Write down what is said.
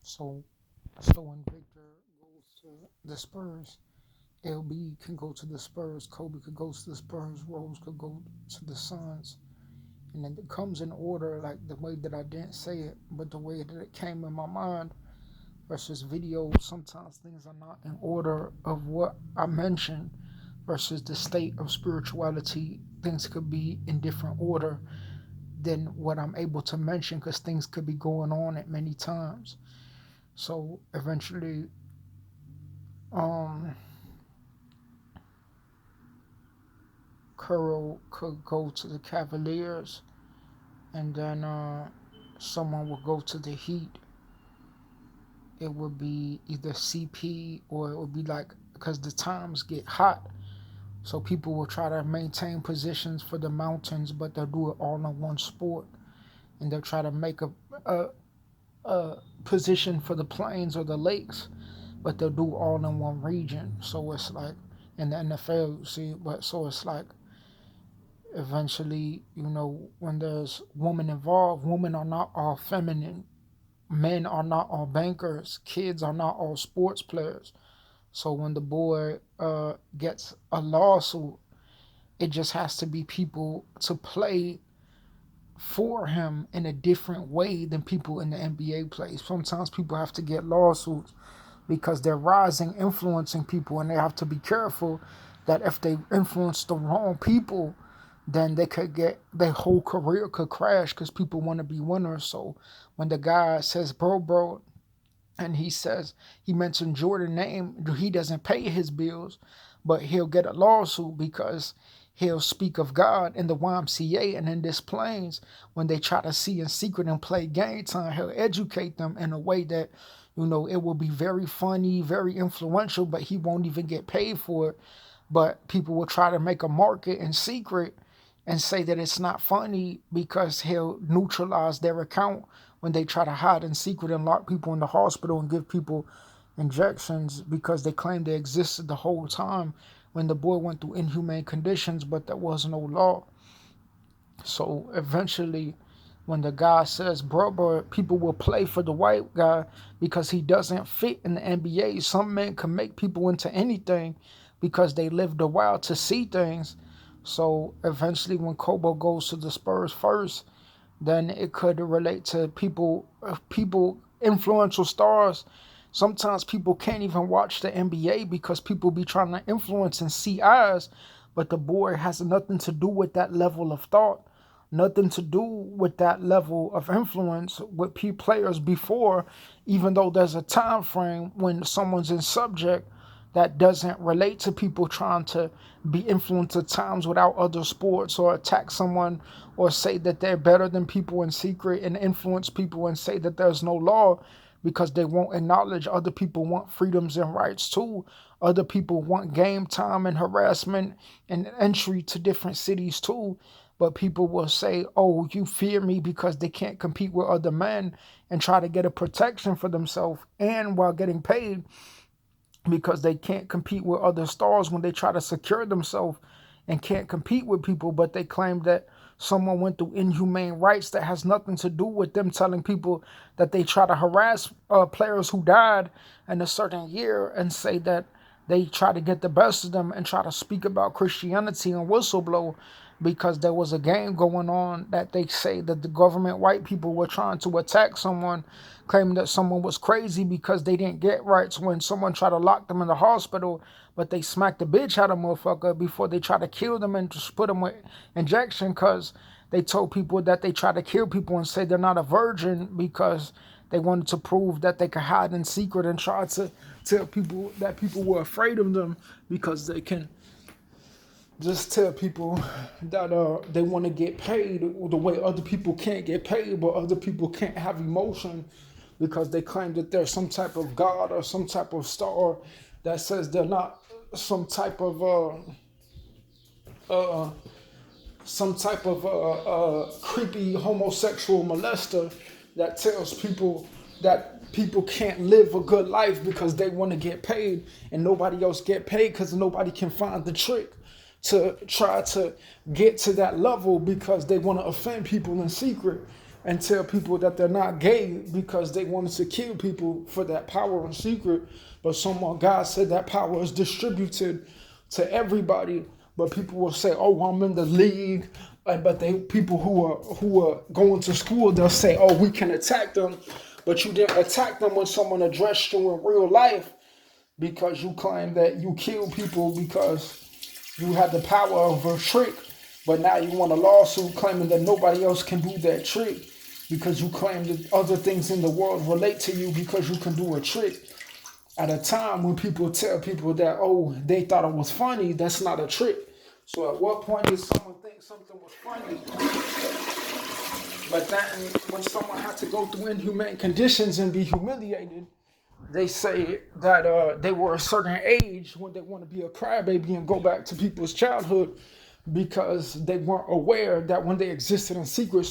So, so when Victor goes to the Spurs, LB can go to the Spurs, Kobe could go to the Spurs, Rose could go to the Suns. And then it comes in order, like the way that I didn't say it, but the way that it came in my mind versus video. Sometimes things are not in order of what I mentioned versus the state of spirituality. Things could be in different order than what I'm able to mention because things could be going on at many times. So eventually, um, Curl could go to the Cavaliers, and then someone would go to the Heat. It would be either CP or it would be like because the times get hot, so people will try to maintain positions for the mountains, but they'll do it all in one sport, and they'll try to make a, a position for the plains or the lakes, but they'll do all in one region. So it's like in the NFL, you see, but so it's like eventually, when there's women involved, women are not all feminine. Men are not all bankers. Kids are not all sports players. So when the boy gets a lawsuit, it just has to be people to play for him in a different way than people in the NBA play. Sometimes people have to get lawsuits because they're rising, influencing people, and they have to be careful that if they influence the wrong people, then they could get their whole career could crash because people want to be winners. So when the guy says bro, and he mentioned Jordan name, he doesn't pay his bills, but he'll get a lawsuit because he'll speak of God in the YMCA and in this plains when they try to see in secret and play game time. He'll educate them in a way that it will be very funny, very influential, but he won't even get paid for it. But people will try to make a market in secret and say that it's not funny because he'll neutralize their account when they try to hide in secret and lock people in the hospital and give people injections because they claim they existed the whole time when the boy went through inhumane conditions, but there was no law. So eventually, when the guy says, bro, people will play for the white guy because he doesn't fit in the NBA. Some men can make people into anything because they lived a while to see things. So eventually, when Kobo goes to the Spurs first, then it could relate to people, influential stars. Sometimes people can't even watch the NBA because people be trying to influence and see eyes, but the boy has nothing to do with that level of thought, nothing to do with that level of influence with players before, even though there's a time frame when someone's in subject that doesn't relate to people trying to be influenced at times without other sports or attack someone or say that they're better than people in secret and influence people and say that there's no law because they won't acknowledge other people want freedoms and rights too. Other people want game time and harassment and entry to different cities too. But people will say, oh, you fear me because they can't compete with other men and try to get a protection for themselves and while getting paid because they can't compete with other stars when they try to secure themselves and can't compete with people, but they claim that someone went through inhumane rights that has nothing to do with them telling people that they try to harass players who died in a certain year and say that they try to get the best of them and try to speak about Christianity and whistleblow because there was a game going on that they say that the government white people were trying to attack someone, claiming that someone was crazy because they didn't get rights when someone tried to lock them in the hospital, but they smacked the bitch out of motherfucker before they tried to kill them and just put them with injection because they told people that they tried to kill people and say they're not a virgin because they wanted to prove that they could hide in secret and try to tell people that people were afraid of them because they can just tell people that they want to get paid the way other people can't get paid, but other people can't have emotion because they claim that they're some type of god or some type of star that says they're not some type of uh, creepy homosexual molester that tells people that people can't live a good life because they want to get paid and nobody else get paid because nobody can find the trick to try to get to that level because they want to offend people in secret. and tell people that they're not gay because they wanted to kill people for that power in secret. But someone, God said that power is distributed to everybody. But people will say, "Oh, I'm in the league," but they people who are going to school, they'll say, "Oh, we can attack them," but you didn't attack them when someone addressed you in real life because you claim that you kill people because you had the power of a trick, but now you want a lawsuit claiming that nobody else can do that trick because you claim that other things in the world relate to you because you can do a trick. At a time when people tell people that, oh, they thought it was funny, that's not a trick. So at what point did someone think something was funny? But then when someone had to go through inhumane conditions and be humiliated, they say that they were a certain age when they want to be a crybaby and go back to people's childhood because they weren't aware that when they existed in secret,